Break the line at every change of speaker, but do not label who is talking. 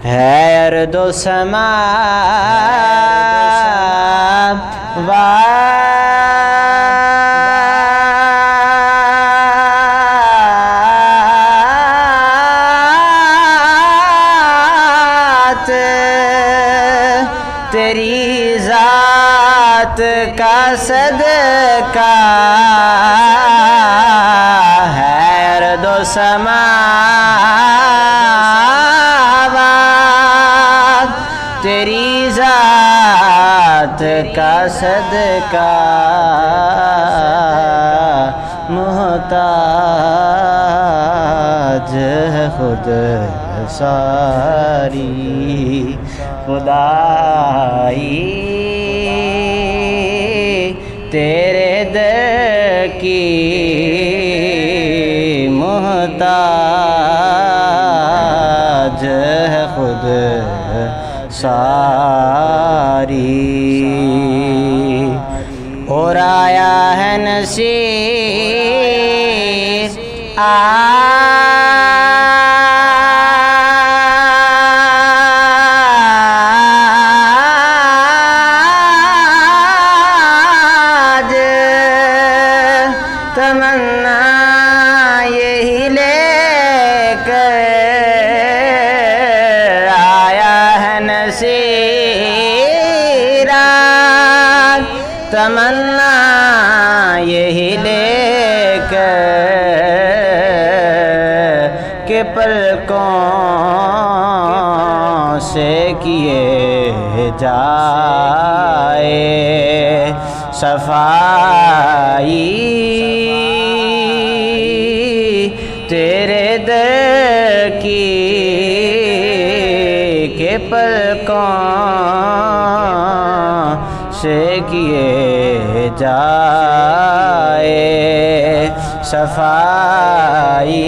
ہے ارض و سماوات تیری ذات کا صدقہ ہے ارض و سماوات تیری ذات کا صدقہ محتاج ہے خود ساری خدائی تیرے در کی محتاج ہے خود ساری اور آیا ہے نصیر آج تمنا یہی لے کر آیا ہے نصیر آج تمنا یہی لے کر کہ پلکوں سے کیے جائے صفائی تیرے در کی کہ پلکوں سے کیے جائے صفائی